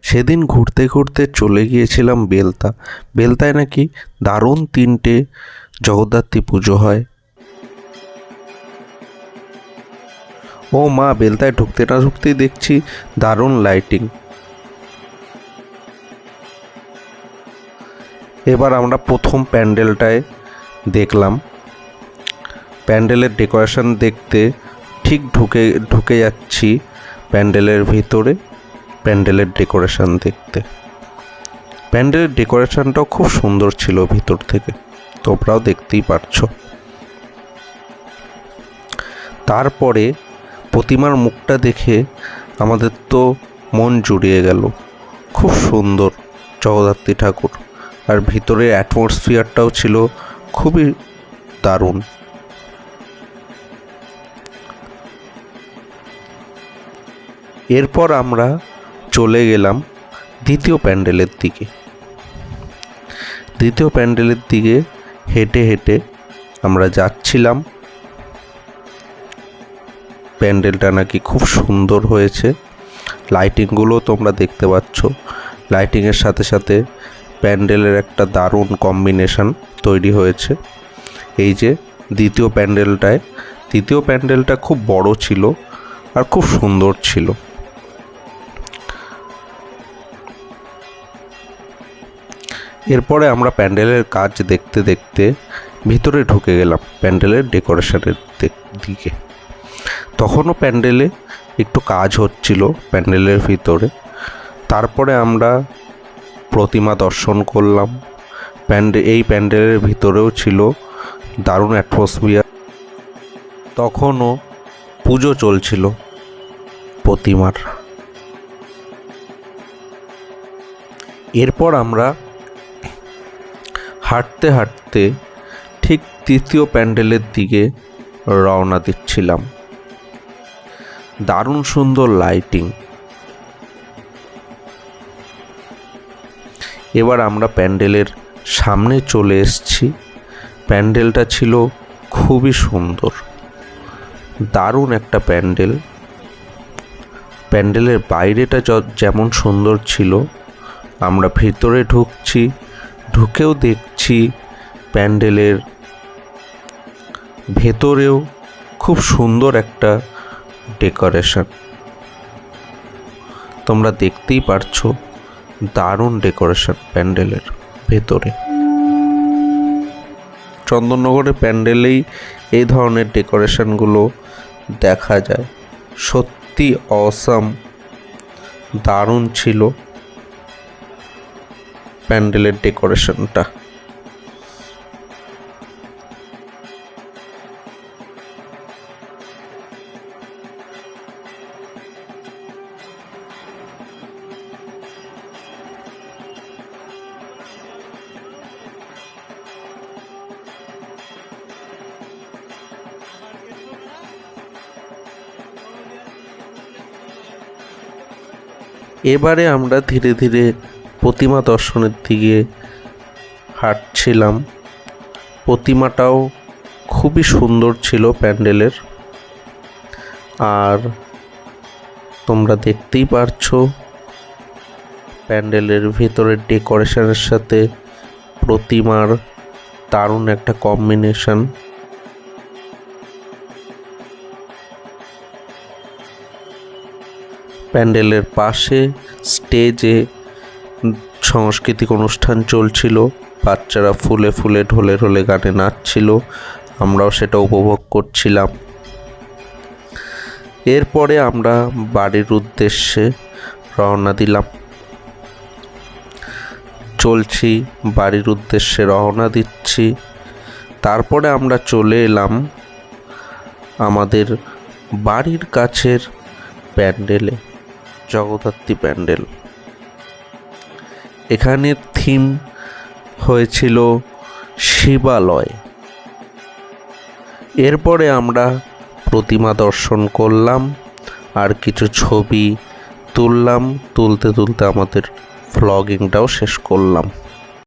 সেদিন ঘুরতে ঘুরতে চলে গিয়েছিলাম বেলতা। বেলতায় নাকি দারুণ 3টে জগদ্ধাত্রী পুজো হয়। ও মা, বেলতায় ঢুকতে না ঢুকতেই দেখছি দারুণ লাইটিং। এবার আমরা প্রথম প্যান্ডেলটায় দেখলাম। প্যান্ডেলের ডেকোরেশন দেখতে ঠিক ঢুকে যাচ্ছি প্যান্ডেলের ভিতরে। প্যান্ডেলের ডেকোরেশন দেখতে, প্যান্ডেলের ডেকোরেশনটাও খুব সুন্দর ছিল ভিতর থেকে, তোমরাও দেখতেই পারছো। তারপরে প্রতিমার মুখটা দেখে আমাদের তো মন জুড়িয়ে গেল। খুব সুন্দর জগদ্ধাত্রী ঠাকুর, আর ভিতরে অ্যাটমসফিয়ারটাও ছিল খুবই দারুণ। এরপর আমরা চলে গেলাম দ্বিতীয় প্যান্ডেলের দিকে। দ্বিতীয় প্যান্ডেলের দিকে হেঁটে হেঁটে আমরা যাচ্ছিলাম। প্যান্ডেলটা নাকি খুব সুন্দর হয়েছে, লাইটিংগুলো তোমরা দেখতে পাচ্ছ। লাইটিংয়ের সাথে সাথে প্যান্ডেলের একটা দারুণ কম্বিনেশন তৈরি হয়েছে। এই যে দ্বিতীয় প্যান্ডেলটা খুব বড় ছিল আর খুব সুন্দর ছিল। এরপরে আমরা প্যান্ডেলের কাজ দেখতে দেখতে ভিতরে ঢুকে গেলাম প্যান্ডেলের ডেকোরেশনের দিকে। তখনও প্যান্ডেলে একটু কাজ হচ্ছিল প্যান্ডেলের ভিতরে। তারপরে আমরা প্রতিমা দর্শন করলাম। এই প্যান্ডেলের ভিতরেও ছিল দারুণ অ্যাটমসফিয়ার। তখনও পুজো চলছিল প্রতিমার। এরপর আমরা হাঁটতে হাঁটতে ঠিক তৃতীয় প্যান্ডেলের দিকে রওনা দিচ্ছিলাম। দারুণ সুন্দর লাইটিং। এবার আমরা প্যান্ডেলের সামনে চলে এসেছি। প্যান্ডেলটা ছিল খুবই সুন্দর, দারুণ একটা প্যান্ডেল। প্যান্ডেলের বাইরেটা যেমন সুন্দর ছিল, আমরা ভিতরে ঢুকেও দেখছি প্যান্ডেলের ভেতরেও খুব সুন্দর একটা ডেকোরেশন। তোমরা দেখতেই পারছো দারুণ ডেকোরেশন প্যান্ডেলের ভেতরে। চন্দননগরের প্যান্ডেলেই এই ধরনের ডেকোরেশনগুলো দেখা যায়। সত্যি অসাম, দারুণ ছিল প্যান্ডেলের ডেকোরেশনটা। এবারে আমরা ধীরে ধীরে প্রতিমা দর্শনের দিকে হাঁটছিলাম। প্রতিমাটাও খুবই সুন্দর ছিল প্যান্ডেলের। আর তোমরা দেখতেই পারছো প্যান্ডেলের ভেতরের ডেকোরেশনের সাথে প্রতিমার দারুণ একটা কম্বিনেশন। প্যান্ডেলের পাশে স্টেজে সাংস্কৃতিক অনুষ্ঠান চলছিল। বাচ্চারা ফুলে ফুলে ঢোলে ঢোলে গানে নাচছিল, আমরাও সেটা উপভোগ করছিলাম। এরপরে আমরা বাড়ির উদ্দেশ্যে রওনা দিলাম। বাড়ির উদ্দেশ্যে রওনা দিচ্ছি। তারপরে আমরা চলে এলাম আমাদের বাড়ির কাছের প্যান্ডেলে, জগদ্ধাত্রী প্যান্ডেল। এখানের থিম হয়েছিল শিবালয়। এরপরে আমরা প্রতিমা দর্শন করলাম আর কিছু ছবি তুললাম। তুলতে তুলতে আমাদের ভ্লগিংটাও শেষ করলাম।